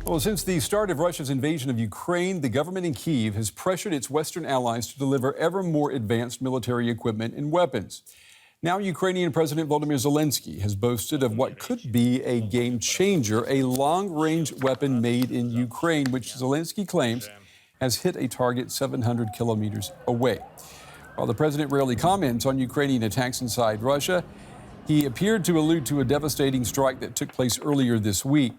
Well, since the start of Russia's invasion of Ukraine, the government in Kyiv has pressured its Western allies to deliver ever more advanced military equipment and weapons. Now, Ukrainian President Volodymyr Zelenskyy has boasted of what could be a game changer, a long-range weapon made in Ukraine, which Zelenskyy claims has hit a target 700 kilometers away. While the president rarely comments on Ukrainian attacks inside Russia, he appeared to allude to a devastating strike that took place earlier this week.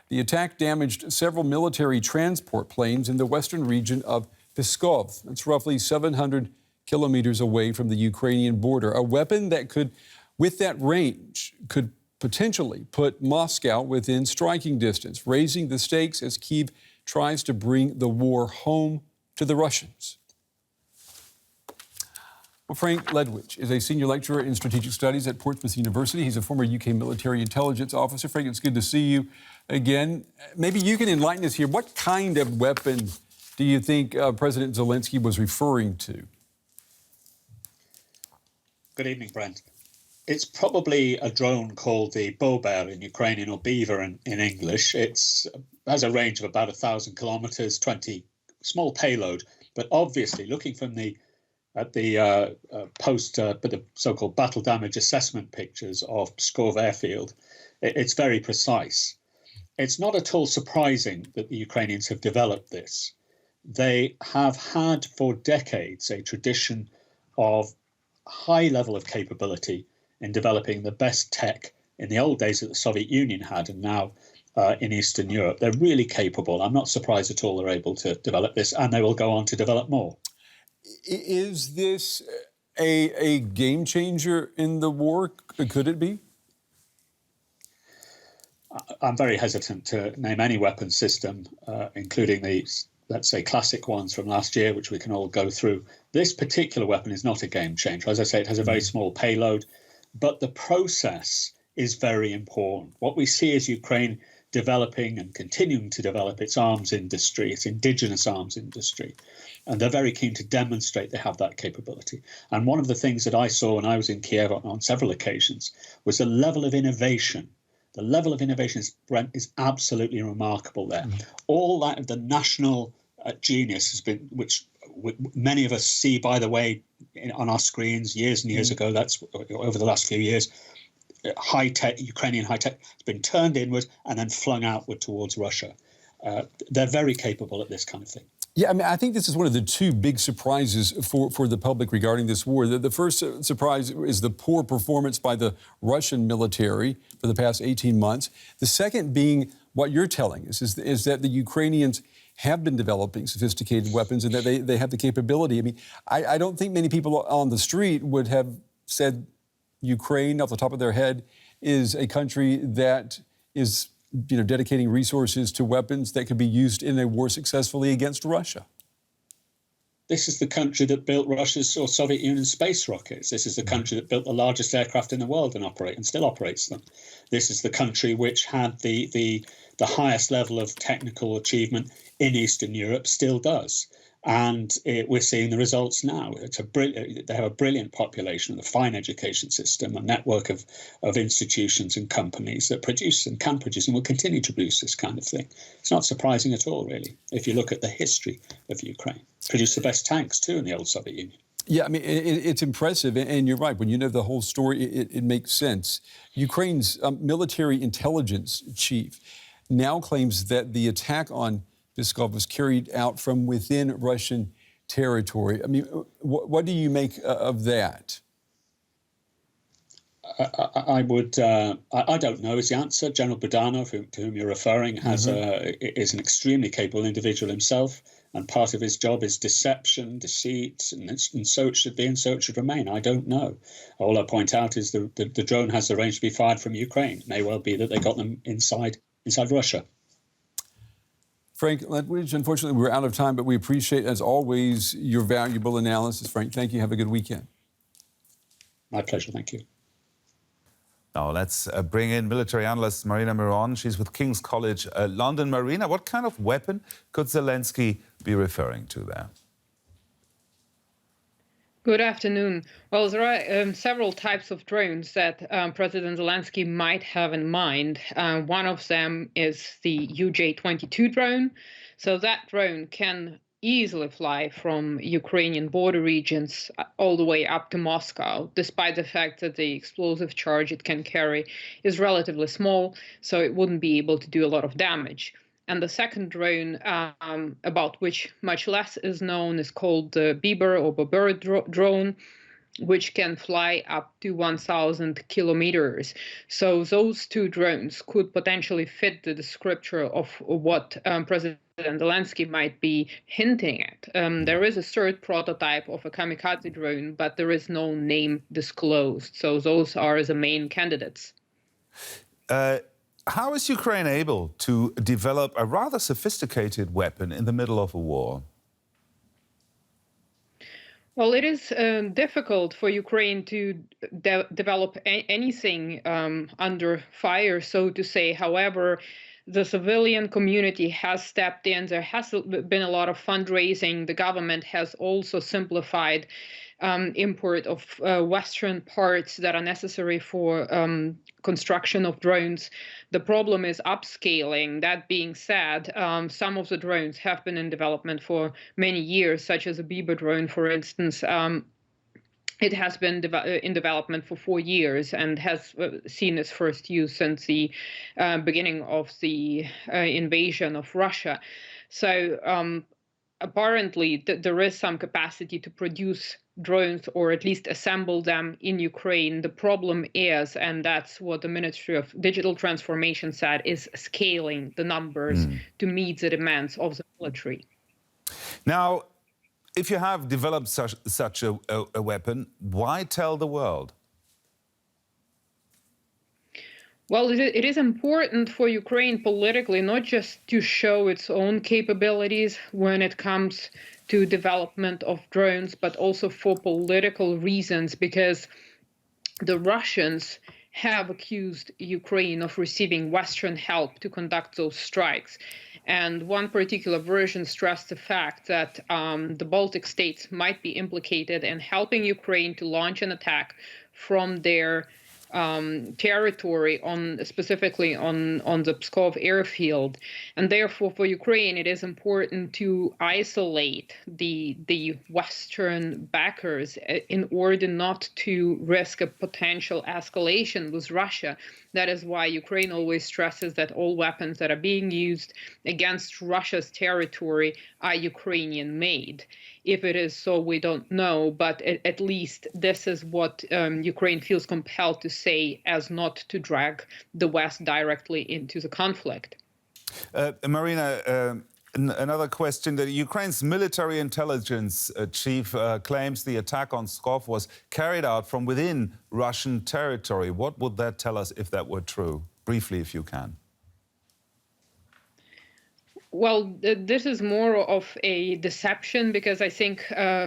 The attack damaged several military transport planes in the western region of Pskov. That's roughly 700 kilometers away from the Ukrainian border. A weapon that could, with that range, could potentially put Moscow within striking distance, raising the stakes as Kyiv tries to bring the war home to the Russians. Well, Frank Ledwidge is a senior lecturer in strategic studies at Portsmouth University. He's a former UK military intelligence officer. Frank, it's good to see you again. Maybe you can enlighten us here. What kind of weapon do you think President Zelenskyy was referring to? Good evening, Brent. It's probably a drone called the Bober in Ukrainian, or Beaver in English. It has a range of about 1,000 kilometers, 20 small payload, but obviously looking from the so-called battle damage assessment pictures of Pskov airfield, it's very precise. It's not at all surprising that the Ukrainians have developed this. They have had for decades a tradition of high level of capability in developing the best tech in the old days that the Soviet Union had, and now in Eastern Europe. They're really capable. I'm not surprised at all they're able to develop this, and they will go on to develop more. Is this a game changer in the war? Could it be? I'm very hesitant to name any weapon system, including the, let's say, classic ones from last year, which we can all go through. This particular weapon is not a game changer. As I say, it has a very small payload, but the process is very important. What we see is Ukraine developing and continuing to develop its arms industry, its indigenous arms industry. And they're very keen to demonstrate they have that capability. And one of the things that I saw when I was in Kyiv on several occasions was the level of innovation. The level of innovation is absolutely remarkable there. All that, the national genius has been, which many of us see, by the way, on our screens years and years ago, that's over the last few years, high-tech, Ukrainian high-tech, has been turned inward and then flung outward towards Russia. They're very capable at this kind of thing. Yeah, I mean, I think this is one of the two big surprises for the public regarding this war. The first surprise is the poor performance by the Russian military for the past 18 months. The second being what you're telling us is that the Ukrainians have been developing sophisticated weapons and that they have the capability. I mean, I don't think many people on the street would have said Ukraine, off the top of their head, is a country that is dedicating resources to weapons that could be used in a war successfully against Russia. This is the country that built Russia's or Soviet Union space rockets. This is the country that built the largest aircraft in the world and still operates them. This is the country which had the highest level of technical achievement in Eastern Europe, still does. And we're seeing the results now. They have a brilliant population, a fine education system, a network of institutions and companies that produce and can produce and will continue to produce this kind of thing. It's not surprising at all, really, if you look at the history of Ukraine. Produced the best tanks, too, in the old Soviet Union. Yeah, I mean, it's impressive, and you're right. When you know the whole story, it makes sense. Ukraine's military intelligence chief now claims that the attack on Pskov was carried out from within Russian territory. I mean, what do you make of that? I don't know is the answer. General Budanov, to whom you're referring, is an extremely capable individual himself, and part of his job is deception, deceit, and so it should be, and so it should remain. I don't know. All I point out is the drone has the range to be fired from Ukraine. It may well be that they got them inside Russia. Frank Ledwidge, unfortunately, we're out of time, but we appreciate, as always, your valuable analysis. Frank, thank you. Have a good weekend. My pleasure. Thank you. Now let's bring in military analyst Marina Miron. She's with King's College London. Marina, what kind of weapon could Zelenskyy be referring to there? Good afternoon. Well, there are several types of drones that President Zelenskyy might have in mind. One of them is the UJ-22 drone. So that drone can easily fly from Ukrainian border regions all the way up to Moscow, despite the fact that the explosive charge it can carry is relatively small, so it wouldn't be able to do a lot of damage. And the second drone, about which much less is known, is called the Bieber or Babur drone, which can fly up to 1,000 kilometers. So those two drones could potentially fit the description of what President Zelenskyy might be hinting at. There is a third prototype of a kamikaze drone, but there is no name disclosed. So those are the main candidates. How is Ukraine able to develop a rather sophisticated weapon in the middle of a war? Well, it is difficult for Ukraine to develop anything under fire, so to say. However, the civilian community has stepped in. There has been a lot of fundraising. The government has also simplified import of Western parts that are necessary for construction of drones. The problem is upscaling. That being said, some of the drones have been in development for many years, such as a Bieber drone, for instance. It has been in development for 4 years and has seen its first use since the beginning of the invasion of Russia. So apparently, there is some capacity to produce drones or at least assemble them in Ukraine. The problem is, and that's what the Ministry of Digital Transformation said, is scaling the numbers to meet the demands of the military. Now, if you have developed such a weapon, why tell the world? Well, it is important for Ukraine politically, not just to show its own capabilities when it comes to development of drones, but also for political reasons, because the Russians have accused Ukraine of receiving Western help to conduct those strikes. And one particular version stressed the fact that the Baltic states might be implicated in helping Ukraine to launch an attack from their territory, specifically on the Pskov airfield. And therefore, for Ukraine, it is important to isolate the Western backers in order not to risk a potential escalation with Russia. That is why Ukraine always stresses that all weapons that are being used against Russia's territory are Ukrainian-made. If it is so, we don't know, but at least this is what Ukraine feels compelled to say, as not to drag the West directly into the conflict. Marina, another question. Ukraine's military intelligence chief claims the attack on Pskov was carried out from within Russian territory. What would that tell us if that were true? Briefly, if you can. Well, this is more of a deception, because I think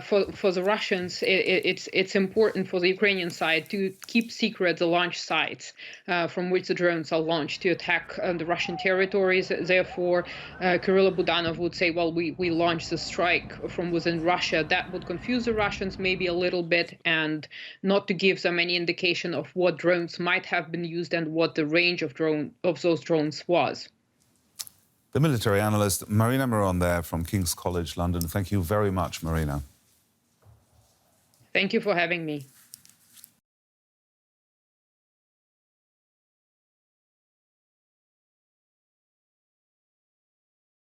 for the Russians, it's important for the Ukrainian side to keep secret the launch sites from which the drones are launched to attack the Russian territories. Therefore, Kirill Budanov would say, well, we launched the strike from within Russia. That would confuse the Russians maybe a little bit, and not to give them any indication of what drones might have been used and what the range of those drones was. The military analyst Marina Miron there from King's College London. Thank you very much, Marina. Thank you for having me.